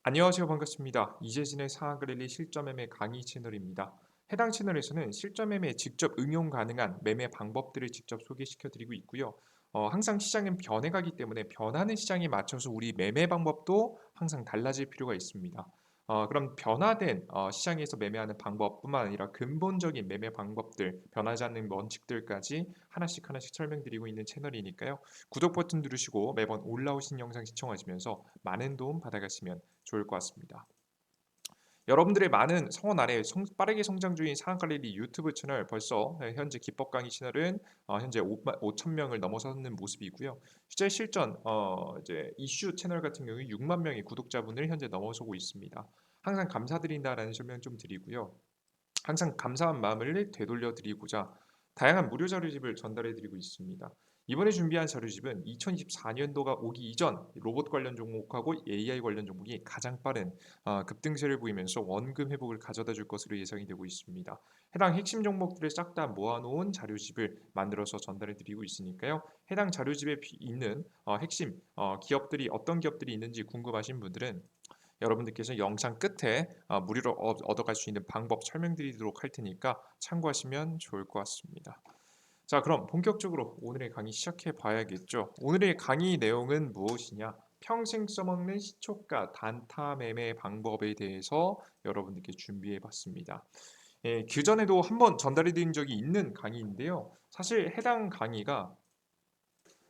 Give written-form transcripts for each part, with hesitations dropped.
안녕하세요. 반갑습니다. 이재진의 상한글릴리 실전매매 강의 채널입니다. 해당 채널에서는 실전매매에 직접 응용 가능한 매매 방법들을 직접 소개시켜 드리고 있고요. 항상 시장은 변해가기 때문에 변하는 시장에 맞춰서 우리 매매 방법도 항상 달라질 필요가 있습니다. 그럼 변화된 시장에서 매매하는 방법뿐만 아니라 근본적인 매매 방법들, 변하지 않는 원칙들까지 하나씩 하나씩 설명드리고 있는 채널이니까요. 구독 버튼 누르시고 매번 올라오신 영상 시청하시면서 많은 도움 받아가시면 좋을 것 같습니다. 여러분들의 많은 성원 아래 빠르게 성장 중인 상한갈릴리 유튜브 채널 벌써 현재 기법 강의 채널은 현재 5천 명을 넘어서는 모습이고요. 실제 실전 이제 이슈 채널 같은 경우 6만 명의 구독자분을 현재 넘어서고 있습니다. 항상 감사드린다라는 설명 좀 드리고요. 항상 감사한 마음을 되돌려 드리고자 다양한 무료 자료집을 전달해 드리고 있습니다. 이번에 준비한 자료집은 2024년도가 오기 이전 로봇 관련 종목하고 AI 관련 종목이 가장 빠른 급등세를 보이면서 원금 회복을 가져다 줄 것으로 예상이 되고 있습니다. 해당 핵심 종목들을 싹 다 모아놓은 자료집을 만들어서 전달해 드리고 있으니까요. 해당 자료집에 있는 핵심 기업들이 어떤 기업들이 있는지 궁금하신 분들은 여러분들께서 영상 끝에 무료로 얻어갈 수 있는 방법 설명드리도록 할 테니까 참고하시면 좋을 것 같습니다. 자, 그럼 본격적으로 오늘의 강의 시작해 봐야겠죠. 오늘의 강의 내용은 무엇이냐? 평생 써먹는 시초가 단타 매매 방법에 대해서 여러분들께 준비해 봤습니다. 예, 그전에도 한번 전달해 드린 적이 있는 강의인데요. 사실 해당 강의가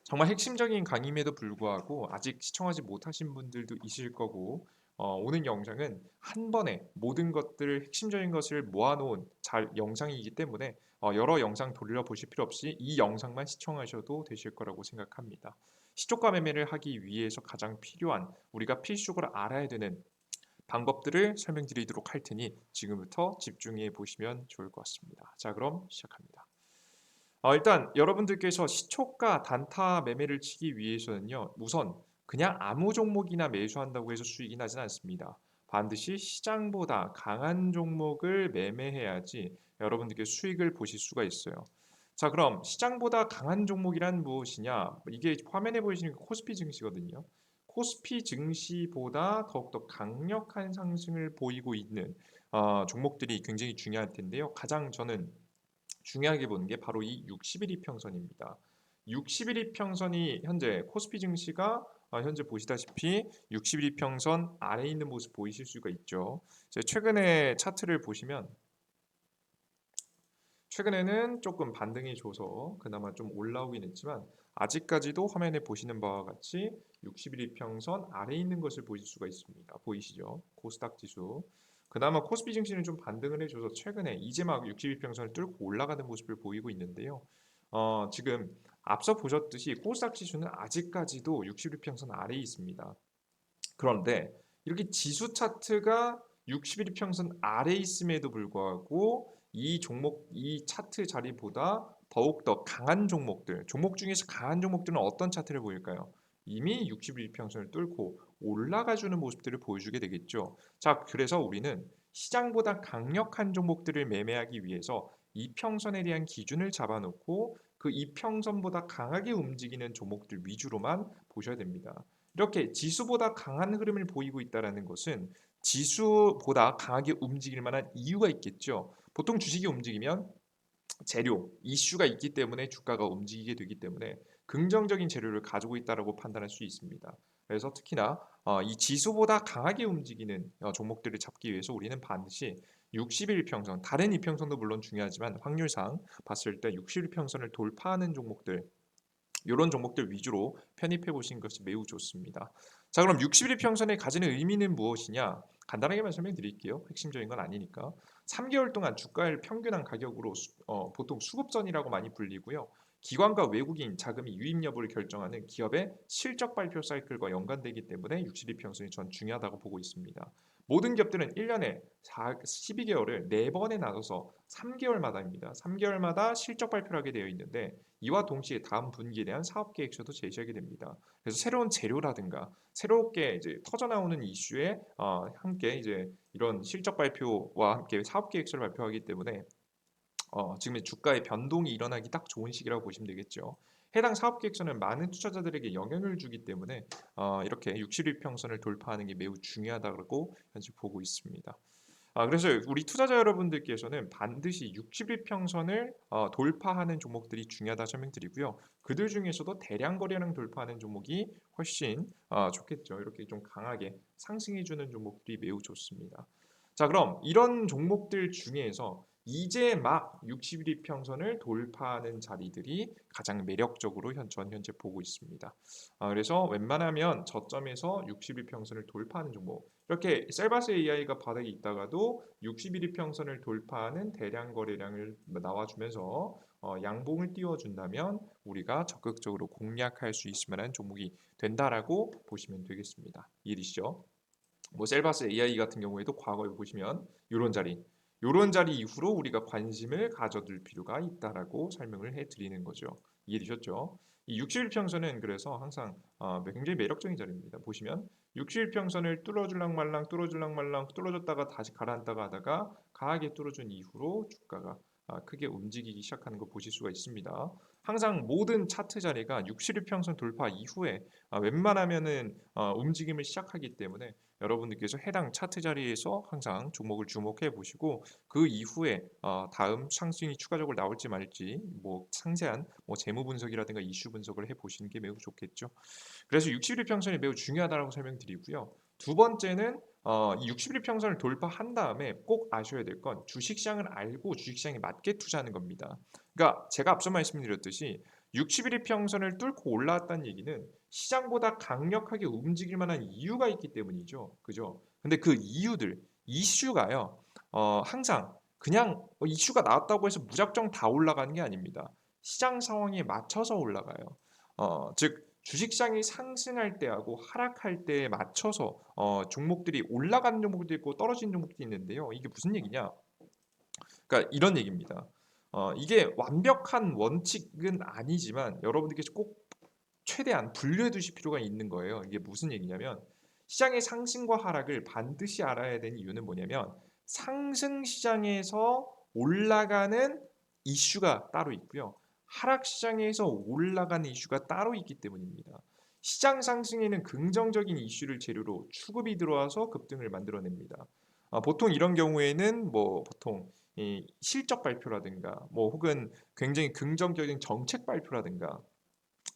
정말 핵심적인 강의임에도 불구하고 아직 시청하지 못하신 분들도 있을 거고 오늘 영상은 한 번에 모든 것들을 핵심적인 것을 모아놓은 영상이기 때문에 여러 영상 돌려보실 필요 없이 이 영상만 시청하셔도 되실 거라고 생각합니다. 시초가 매매를 하기 위해서 가장 필요한 우리가 필수적으로 알아야 되는 방법들을 설명드리도록 할 테니 지금부터 집중해 보시면 좋을 것 같습니다. 자, 그럼 시작합니다. 일단 여러분들께서 시초가 단타 매매를 치기 위해서는요. 우선 그냥 아무 종목이나 매수한다고 해서 수익이 나진 않습니다. 반드시 시장보다 강한 종목을 매매해야지 여러분들께 수익을 보실 수가 있어요. 자, 그럼 시장보다 강한 종목이란 무엇이냐? 이게 화면에 보이시는 코스피 증시거든요. 코스피 증시보다 더욱더 강력한 상승을 보이고 있는 종목들이 굉장히 중요할 텐데요. 가장 저는 중요하게 보는 게 바로 이 60일 이평선입니다. 60일 이평선이 현재 코스피 증시가 현재 보시다시피 60일 이평선 아래에 있는 모습 보이실 수가 있죠. 최근에 차트를 보시면 최근에는 조금 반등이 줘서 그나마 좀 올라오긴 했지만 아직까지도 화면에 보시는 바와 같이 60일 이평선 아래에 있는 것을 보실 수가 있습니다. 보이시죠? 코스닥 지수. 그나마 코스피 증시는 좀 반등을 해줘서 최근에 이제 막 60일평선을 뚫고 올라가는 모습을 보이고 있는데요. 지금 앞서 보셨듯이 코스닥 지수는 아직까지도 60일평선 아래에 있습니다. 그런데 이렇게 지수 차트가 60일평선 아래에 있음에도 불구하고 이 종목, 이 차트 자리보다 더욱더 강한 종목들, 종목 중에서 강한 종목들은 어떤 차트를 보일까요? 이미 60일평선을 뚫고 올라가주는 모습들을 보여주게 되겠죠. 자, 그래서 우리는 시장보다 강력한 종목들을 매매하기 위해서 이평선에 대한 기준을 잡아놓고 그 이평선보다 강하게 움직이는 종목들 위주로만 보셔야 됩니다. 이렇게 지수보다 강한 흐름을 보이고 있다는 것은 지수보다 강하게 움직일 만한 이유가 있겠죠. 보통 주식이 움직이면 재료, 이슈가 있기 때문에 주가가 움직이게 되기 때문에 긍정적인 재료를 가지고 있다고 판단할 수 있습니다. 그래서 특히나 이 지수보다 강하게 움직이는 종목들을 잡기 위해서 우리는 반드시 60일 평선, 다른 이평선도 물론 중요하지만 확률상 봤을 때 60일 평선을 돌파하는 종목들 이런 종목들 위주로 편입해 보신 것이 매우 좋습니다. 자, 그럼 60일 평선에 가지는 의미는 무엇이냐? 간단하게만 설명드릴게요. 핵심적인 건 아니니까. 3개월 동안 주가를 평균한 가격으로 보통 수급전이라고 많이 불리고요. 기관과 외국인 자금이 유입 여부를 결정하는 기업의 실적 발표 사이클과 연관되기 때문에 60일 평선이 전 중요하다고 보고 있습니다. 모든 기업들은 1년에 12개월을 4번에 나눠서 3개월마다입니다. 3개월마다 실적 발표를 하게 되어 있는데 이와 동시에 다음 분기에 대한 사업 계획서도 제시하게 됩니다. 그래서 새로운 재료라든가 새롭게 이제 터져 나오는 이슈에 함께 이제 이런 실적 발표와 함께 사업 계획서를 발표하기 때문에 지금의 주가의 변동이 일어나기 딱 좋은 시기라고 보시면 되겠죠. 해당 사업 계획서는 많은 투자자들에게 영향을 주기 때문에 이렇게 60일평선을 돌파하는 게 매우 중요하다고 현재 보고 있습니다. 그래서 우리 투자자 여러분들께서는 반드시 60일평선을 돌파하는 종목들이 중요하다 설명드리고요. 그들 중에서도 대량 거래량 돌파하는 종목이 훨씬 좋겠죠. 이렇게 좀 강하게 상승해주는 종목들이 매우 좋습니다. 자, 그럼 이런 종목들 중에서 이제 막 60일평선을 돌파하는 자리들이 가장 매력적으로 전 현재 보고 있습니다. 그래서 웬만하면 저점에서 60일평선을 돌파하는 종목, 이렇게 셀바스 AI가 바닥에 있다가도 61일평선을 돌파하는 대량 거래량을 나와주면서 양봉을 띄워준다면 우리가 적극적으로 공략할 수 있을 만한 종목이 된다라고 보시면 되겠습니다. 이해되시죠? 뭐 셀바스 AI 같은 경우에도 과거에 보시면 요런 자리 이후로 우리가 관심을 가져둘 필요가 있다라고 설명을 해드리는 거죠. 이해되셨죠? 이 60일평선은 그래서 항상 굉장히 매력적인 자리입니다. 보시면 60일평선을 뚫어줄랑 말랑 뚫어줄랑 말랑 뚫어줬다가 다시 가라앉다가 하다가 강하게 뚫어준 이후로 주가가 크게 움직이기 시작하는 거 보실 수가 있습니다. 항상 모든 차트 자리가 60일평선 돌파 이후에 웬만하면은 움직임을 시작하기 때문에 여러분들께서 해당 차트 자리에서 항상 종목을 주목해 보시고 그 이후에 다음 상승이 추가적으로 나올지 말지 뭐 상세한 뭐 재무 분석이라든가 이슈 분석을 해 보시는 게 매우 좋겠죠. 그래서 60일 평선이 매우 중요하다고 설명드리고요. 두 번째는 이 60일 평선을 돌파한 다음에 꼭 아셔야 될 건 주식시장을 알고 주식시장에 맞게 투자하는 겁니다. 그러니까 제가 앞서 말씀드렸듯이 61일 평선을 뚫고 올라왔다는 얘기는 시장보다 강력하게 움직일 만한 이유가 있기 때문이죠. 그죠? 근데 그 이유들, 이슈가요. 항상 그냥 이슈가 나왔다고 해서 무작정 다 올라가는 게 아닙니다. 시장 상황에 맞춰서 올라가요. 즉 주식시장이 상승할 때하고 하락할 때에 맞춰서 종목들이 올라가는 종목도 있고 떨어지는 종목도 있는데요. 이게 무슨 얘기냐? 그러니까 이런 얘기입니다. 이게 완벽한 원칙은 아니지만 여러분들께서 꼭 최대한 분류해 두실 필요가 있는 거예요. 이게 무슨 얘기냐면 시장의 상승과 하락을 반드시 알아야 되는 이유는 뭐냐면 상승 시장에서 올라가는 이슈가 따로 있고요. 하락 시장에서 올라가는 이슈가 따로 있기 때문입니다. 시장 상승에는 긍정적인 이슈를 재료로 수급이 들어와서 급등을 만들어냅니다. 보통 이런 경우에는 뭐 보통 이 실적 발표라든가 뭐 혹은 굉장히 긍정적인 정책 발표라든가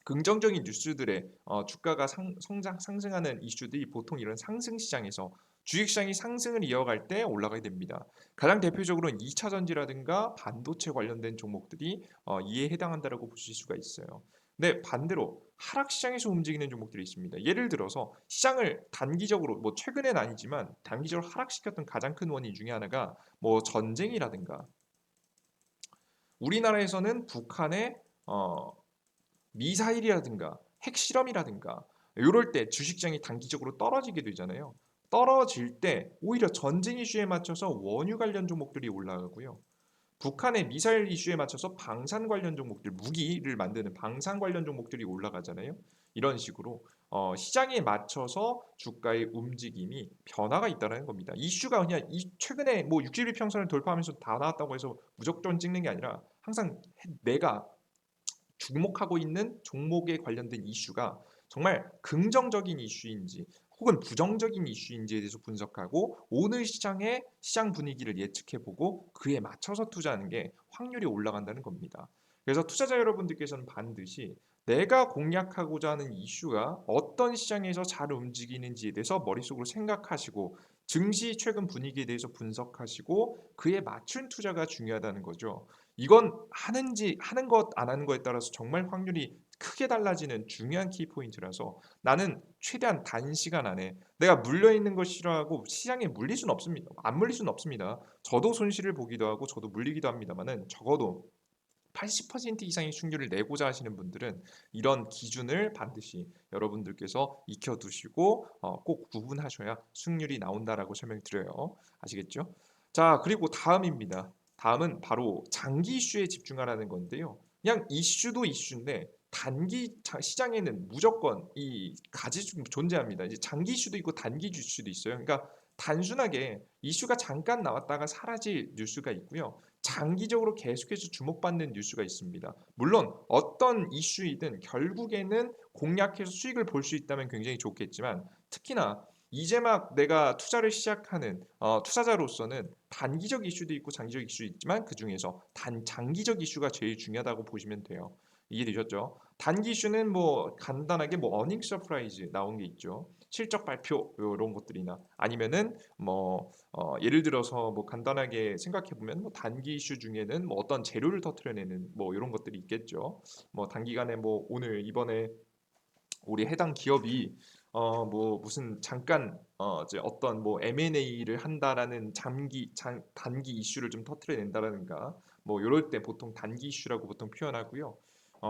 긍정적인 뉴스들의 주가가 상승하는 이슈들이 보통 이런 상승 시장에서 주식시장이 상승을 이어갈 때 올라가게 됩니다. 가장 대표적으로는 2차 전지라든가 반도체 관련된 종목들이 이에 해당한다고 보실 수가 있어요. 근데 반대로 하락 시장에서 움직이는 종목들이 있습니다. 예를 들어서 시장을 단기적으로 뭐 최근엔 아니지만 단기적으로 하락시켰던 가장 큰 원인 중에 하나가 뭐 전쟁이라든가 우리나라에서는 북한의 미사일이라든가 핵실험이라든가 이럴 때 주식시장이 단기적으로 떨어지게 되잖아요. 떨어질 때 오히려 전쟁 이슈에 맞춰서 원유 관련 종목들이 올라가고요. 북한의 미사일 이슈에 맞춰서 방산 관련 종목들, 무기를 만드는 방산 관련 종목들이 올라가잖아요. 이런 식으로 시장에 맞춰서 주가의 움직임이 변화가 있다는 겁니다. 이슈가 그냥 최근에 뭐 60일 평선을 돌파하면서 다 나왔다고 해서 무조건 찍는 게 아니라 항상 내가 주목하고 있는 종목에 관련된 이슈가 정말 긍정적인 이슈인지 혹은 부정적인 이슈인지에 대해서 분석하고 오늘 시장의 시장 분위기를 예측해보고 그에 맞춰서 투자하는 게 확률이 올라간다는 겁니다. 그래서 투자자 여러분들께서는 반드시 내가 공략하고자 하는 이슈가 어떤 시장에서 잘 움직이는지에 대해서 머릿속으로 생각하시고 증시 최근 분위기에 대해서 분석하시고 그에 맞춘 투자가 중요하다는 거죠. 이건 하는 것 안 하는 거에 따라서 정말 확률이 크게 달라지는 중요한 키포인트라서 나는 최대한 단시간 안에 내가 물려 있는 걸 싫어하고 시장에 물릴 수는 없습니다. 안 물릴 수는 없습니다. 저도 손실을 보기도 하고 저도 물리기도 합니다만은 적어도 80% 이상의 수익률을 내고자 하시는 분들은 이런 기준을 반드시 여러분들께서 익혀두시고 꼭 구분하셔야 수익률이 나온다라고 설명드려요. 아시겠죠? 자, 그리고 다음입니다. 다음은 바로 장기 이슈에 집중하라는 건데요. 그냥 이슈도 이슈인데 단기 시장에는 무조건 이 가지 존재합니다. 이제 장기 이슈도 있고 단기 이슈도 있어요. 그러니까 단순하게 이슈가 잠깐 나왔다가 사라질 뉴스가 있고요. 장기적으로 계속해서 주목받는 뉴스가 있습니다. 물론 어떤 이슈이든 결국에는 공략해서 수익을 볼 수 있다면 굉장히 좋겠지만 특히나 이제 막 내가 투자를 시작하는 투자자로서는 단기적 이슈도 있고 장기적 이슈도 있지만 그중에서 장기적 이슈가 제일 중요하다고 보시면 돼요. 이해되셨죠? 단기 이슈는 뭐 간단하게 뭐 어닝 서프라이즈 나온 게 있죠. 실적 발표 이런 것들이나 아니면은 뭐 예를 들어서 뭐 간단하게 생각해 보면 뭐 단기 이슈 중에는 뭐 어떤 재료를 터트려내는 뭐 이런 것들이 있겠죠. 뭐 단기간에 뭐 오늘 이번에 우리 해당 기업이 뭐 무슨 잠깐 이제 어떤 뭐 M&A를 한다라는 단기 이슈를 좀 터트려낸다라든가 뭐 이럴 때 보통 단기 이슈라고 보통 표현하고요.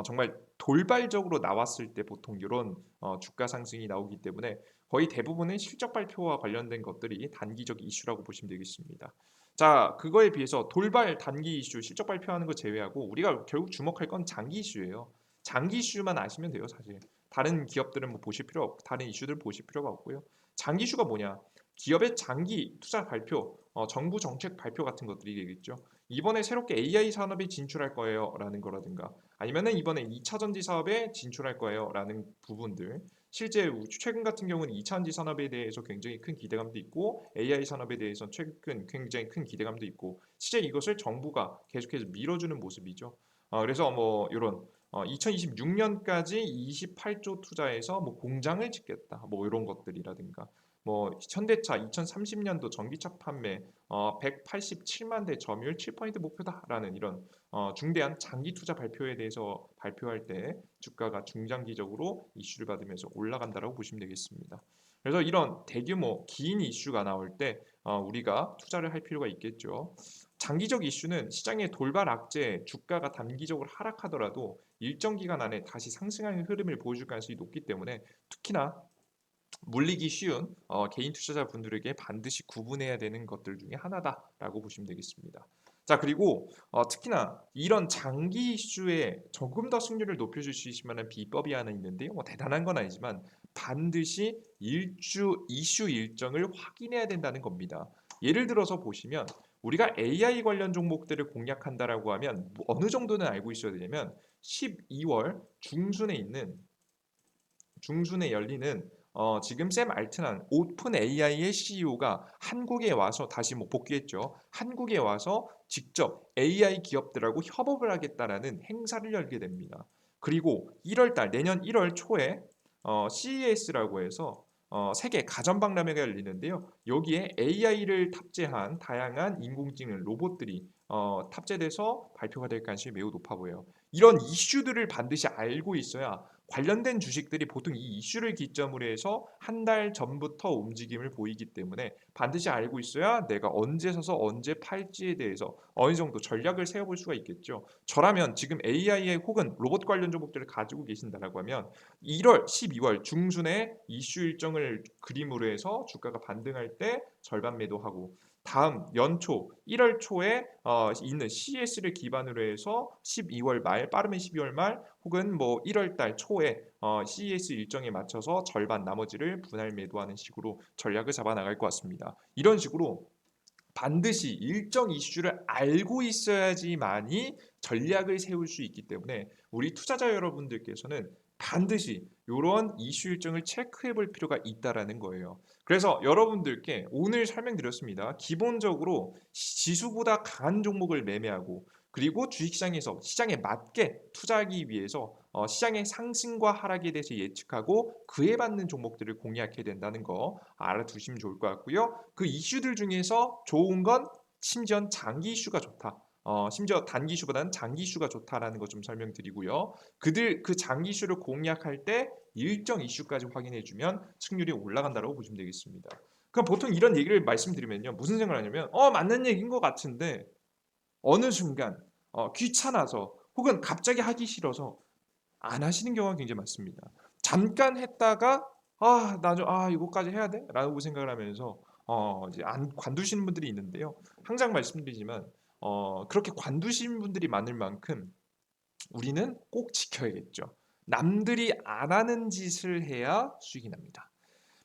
정말 돌발적으로 나왔을 때 보통 이런 주가 상승이 나오기 때문에 거의 대부분은 실적 발표와 관련된 것들이 단기적 이슈라고 보시면 되겠습니다. 자, 그거에 비해서 돌발 단기 이슈, 실적 발표하는 거 제외하고 우리가 결국 주목할 건 장기 이슈예요. 장기 이슈만 아시면 돼요, 사실. 다른 기업들은 뭐 보실 필요 없고 다른 이슈들 보실 필요가 없고요. 장기 이슈가 뭐냐? 기업의 장기 투자 발표, 정부 정책 발표 같은 것들이 되겠죠. 이번에 새롭게 AI 산업에 진출할 거예요라는 거라든가 아니면은 이번에 2차 전지 사업에 진출할 거예요라는 부분들. 실제 최근 같은 경우는 2차 전지 산업에 대해서 굉장히 큰 기대감도 있고 AI 산업에 대해서 최근 굉장히 큰 기대감도 있고 실제 이것을 정부가 계속해서 밀어주는 모습이죠. 그래서 뭐 이런 2026년까지 28조 투자해서 뭐 공장을 짓겠다. 뭐 이런 것들이라든가 뭐 현대차 2030년도 전기차 판매 187만 대 점유율 7% 목표다라는 이런 중대한 장기 투자 발표에 대해서 발표할 때 주가가 중장기적으로 이슈를 받으면서 올라간다라고 보시면 되겠습니다. 그래서 이런 대규모 긴 이슈가 나올 때 우리가 투자를 할 필요가 있겠죠. 장기적 이슈는 시장의 돌발 악재, 주가가 단기적으로 하락하더라도 일정 기간 안에 다시 상승하는 흐름을 보여줄 가능성이 높기 때문에 특히나 물리기 쉬운 개인 투자자분들에게 반드시 구분해야 되는 것들 중에 하나다라고 보시면 되겠습니다. 자, 그리고 특히나 이런 장기 이슈에 조금 더 승률을 높여줄 수 있을 만한 비법이 하나 있는데요. 뭐 대단한 건 아니지만 반드시 이슈 일정을 확인해야 된다는 겁니다. 예를 들어서 보시면 우리가 AI 관련 종목들을 공략한다라고 하면 어느 정도는 알고 있어야 되냐면 12월 중순에 열리는 지금 샘 알트만 오픈 AI의 CEO가 한국에 와서 다시 뭐 복귀했죠. 한국에 와서 직접 AI 기업들하고 협업을 하겠다라는 행사를 열게 됩니다. 그리고 1월 달 내년 1월 초에 CES라고 해서 세계 가전박람회가 열리는데요. 여기에 AI를 탑재한 다양한 인공지능 로봇들이 탑재돼서 발표가 될 가능성이 매우 높아 보여요. 이런 이슈들을 반드시 알고 있어야 관련된 주식들이 보통 이 이슈를 기점으로 해서 한 달 전부터 움직임을 보이기 때문에 반드시 알고 있어야 내가 언제 사서 언제 팔지에 대해서 어느 정도 전략을 세워볼 수가 있겠죠. 저라면 지금 AI에 혹은 로봇 관련 종목들을 가지고 계신다라고 하면 1월, 12월 중순에 이슈 일정을 그림으로 해서 주가가 반등할 때 절반 매도하고 다음 연초 1월 초에 있는 CES를 기반으로 해서 12월 말 빠르면 12월 말 혹은 뭐 1월 달 초에 CES 일정에 맞춰서 절반 나머지를 분할 매도하는 식으로 전략을 잡아 나갈 것 같습니다. 이런 식으로 반드시 일정 이슈를 알고 있어야지만이 전략을 세울 수 있기 때문에 우리 투자자 여러분들께서는 반드시 이런 이슈 일정을 체크해 볼 필요가 있다라는 거예요. 그래서 여러분들께 오늘 설명드렸습니다. 기본적으로 지수보다 강한 종목을 매매하고 그리고 주식시장에서 시장에 맞게 투자하기 위해서 시장의 상승과 하락에 대해서 예측하고 그에 맞는 종목들을 공략해야 된다는 거 알아두시면 좋을 것 같고요. 그 이슈들 중에서 좋은 건 심지어 장기 이슈가 좋다. 심지어 단기 이슈보다는 장기 이슈가 좋다라는 것 좀 설명드리고요. 그 장기 이슈를 공략할 때 일정 이슈까지 확인해주면 승률이 올라간다고 보시면 되겠습니다. 그럼 보통 이런 얘기를 말씀드리면요. 무슨 생각을 하냐면 맞는 얘기인 것 같은데 어느 순간 귀찮아서 혹은 갑자기 하기 싫어서 안 하시는 경우가 굉장히 많습니다. 잠깐 했다가 이거까지 해야 돼? 라고 생각을 하면서 이제 안 관두시는 분들이 있는데요. 항상 말씀드리지만 그렇게 관두시는 분들이 많을 만큼 우리는 꼭 지켜야겠죠. 남들이 안 하는 짓을 해야 수익이 납니다.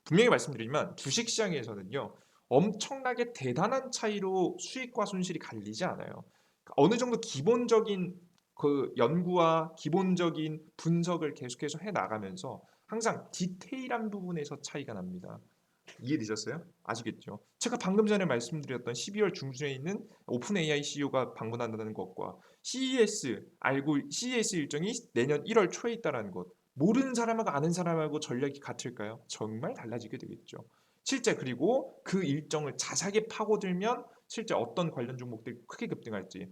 분명히 말씀드리지만 주식시장에서는요. 엄청나게 대단한 차이로 수익과 손실이 갈리지 않아요. 어느 정도 기본적인 그 연구와 기본적인 분석을 계속해서 해 나가면서 항상 디테일한 부분에서 차이가 납니다. 이해되셨어요? 아시겠죠? 제가 방금 전에 말씀드렸던 12월 중순에 있는 오픈 AI CEO가 방문한다는 것과 CES 일정이 내년 1월 초에 있다는 것. 모르는 사람하고 아는 사람하고 전략이 같을까요? 정말 달라지게 되겠죠. 실제 그리고 그 일정을 자세하게 파고들면 실제 어떤 관련 종목들이 크게 급등할지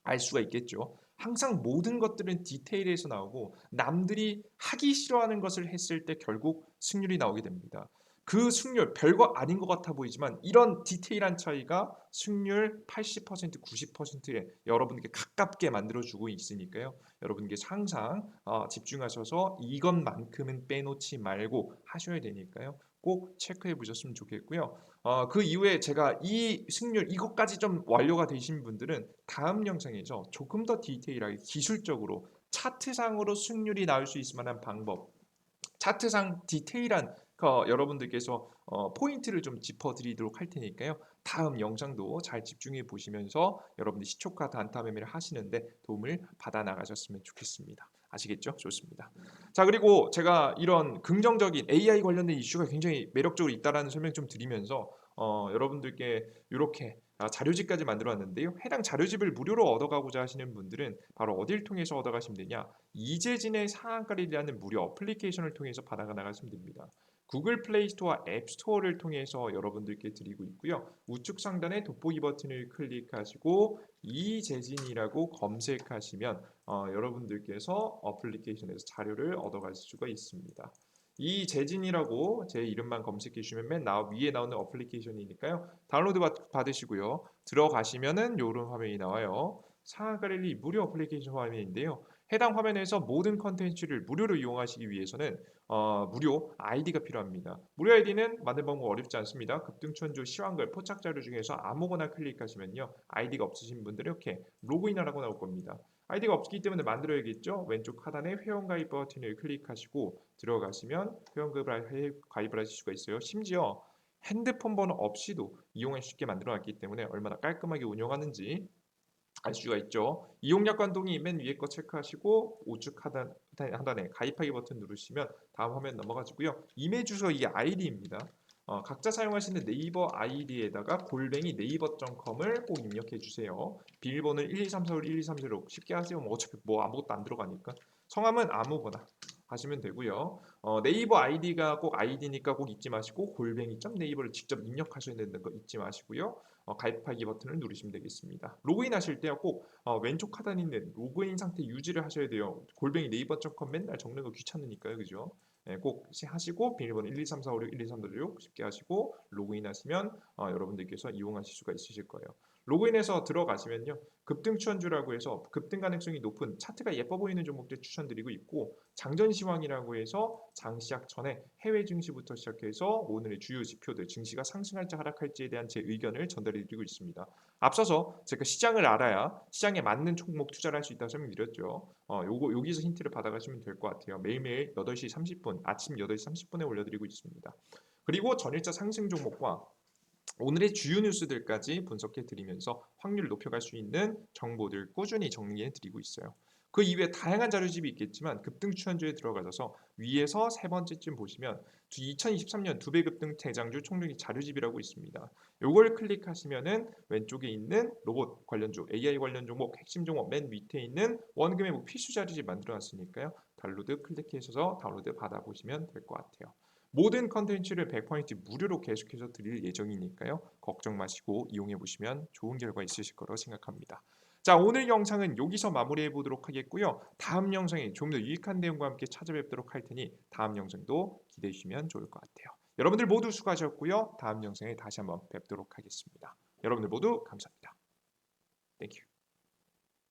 알 수가 있겠죠. 항상 모든 것들은 디테일에서 나오고 남들이 하기 싫어하는 것을 했을 때 결국 승률이 나오게 됩니다. 그 승률 별거 아닌 것 같아 보이지만 이런 디테일한 차이가 승률 80% 90%에 여러분께 가깝게 만들어주고 있으니까요. 여러분께 항상 집중하셔서 이것만큼은 빼놓지 말고 하셔야 되니까요. 꼭 체크해 보셨으면 좋겠고요. 그 이후에 제가 이 승률 이것까지 좀 완료가 되신 분들은 다음 영상에서 조금 더 디테일하게 기술적으로 차트상으로 승률이 나올 수 있을 만한 방법, 차트상 디테일한 여러분들께서 포인트를 좀 짚어드리도록 할 테니까요. 다음 영상도 잘 집중해 보시면서 여러분들 시초가 단타 매매를 하시는데 도움을 받아 나가셨으면 좋겠습니다. 아시겠죠? 좋습니다. 자, 그리고 제가 이런 긍정적인 AI 관련된 이슈가 굉장히 매력적으로 있다라는 설명 좀 드리면서 여러분들께 이렇게 자료집까지 만들어 왔는데요. 해당 자료집을 무료로 얻어가고자 하시는 분들은 바로 어딜 통해서 얻어가시면 되냐? 이재진의 상한가리라는 무료 어플리케이션을 통해서 받아가 나가시면 됩니다. 구글 플레이 스토어와 앱 스토어를 통해서 여러분들께 드리고 있고요. 우측 상단에 돋보기 버튼을 클릭하시고 이재진이라고 검색하시면 여러분들께서 어플리케이션에서 자료를 얻어가실 수가 있습니다. 이재진이라고 제 이름만 검색해 주시면 맨 위에 나오는 어플리케이션이니까요. 다운로드 받으시고요. 들어가시면은 이런 화면이 나와요. 상한가릴리 무료 어플리케이션 화면인데요. 해당 화면에서 모든 컨텐츠를 무료로 이용하시기 위해서는 무료 아이디가 필요합니다. 무료 아이디는 만든 방법 어렵지 않습니다. 급등천조 시황글 포착 자료 중에서 아무거나 클릭하시면요. 아이디가 없으신 분들은 이렇게 로그인하라고 나올 겁니다. 아이디가 없기 때문에 만들어야겠죠. 왼쪽 하단에 회원가입 버튼을 클릭하시고 들어가시면 회원가입을 하실 수가 있어요. 심지어 핸드폰 번호 없이도 이용할 수 있게 만들어놨기 때문에 얼마나 깔끔하게 운영하는지 알 수가 있죠. 이용약 관동이 맨 위에 거 체크하시고 우측 하단에 가입하기 버튼 누르시면 다음 화면 넘어가지고요. 이메일 주소 이 아이디입니다. 각자 사용하시는 네이버 아이디에다가 골뱅이 네이버.com을 꼭 입력해 주세요. 비밀번호는 12345 12346 쉽게 하세요. 뭐 어차피 뭐 아무것도 안 들어가니까. 성함은 아무거나 하시면 되고요. 네이버 아이디가 꼭 아이디니까 꼭 잊지 마시고 골뱅이.네이버를 직접 입력하셔야 되는 거 잊지 마시고요. 가입하기 버튼을 누르시면 되겠습니다. 로그인 하실 때요 꼭 왼쪽 하단에 있는 로그인 상태 유지를 하셔야 돼요. 골뱅이 네이버.com 맨날 적는 거 귀찮으니까요. 그죠? 네, 꼭 하시고 비밀번호 12345 12346 쉽게 하시고 로그인 하시면 여러분들께서 이용하실 수가 있으실 거예요. 로그인해서 들어가시면요. 급등 추천주라고 해서 급등 가능성이 높은 차트가 예뻐 보이는 종목들 추천드리고 있고 장전 시황이라고 해서 장 시작 전에 해외 증시부터 시작해서 오늘의 주요 지표들 증시가 상승할지 하락할지에 대한 제 의견을 전달해 드리고 있습니다. 앞서서 제가 시장을 알아야 시장에 맞는 종목 투자를 할 수 있다고 설명드렸죠. 여기서 힌트를 받아가시면 될 것 같아요. 매일매일 8시 30분 아침 8시 30분에 올려드리고 있습니다. 그리고 전일자 상승 종목과 오늘의 주요 뉴스들까지 분석해 드리면서 확률을 높여갈 수 있는 정보들 꾸준히 정리해 드리고 있어요. 그 이외에 다양한 자료집이 있겠지만 급등 추천주에 들어가셔서 위에서 세 번째쯤 보시면 2023년 두 배 급등 대장주 총력이 자료집이라고 있습니다. 요걸 클릭하시면은 왼쪽에 있는 로봇 관련주, AI 관련 종목, 핵심 종목 맨 밑에 있는 원금의 필수 자료집 만들어 놨으니까요. 다운로드 클릭해서 다운로드 받아보시면 될 것 같아요. 모든 컨텐츠를 100% 무료로 계속해서 드릴 예정이니까요. 걱정 마시고 이용해 보시면 좋은 결과 있으실 거라고 생각합니다. 자, 오늘 영상은 여기서 마무리해 보도록 하겠고요. 다음 영상에 좀 더 유익한 내용과 함께 찾아뵙도록 할 테니 다음 영상도 기대해 주시면 좋을 것 같아요. 여러분들 모두 수고하셨고요. 다음 영상에 다시 한번 뵙도록 하겠습니다. 여러분들 모두 감사합니다. 땡큐.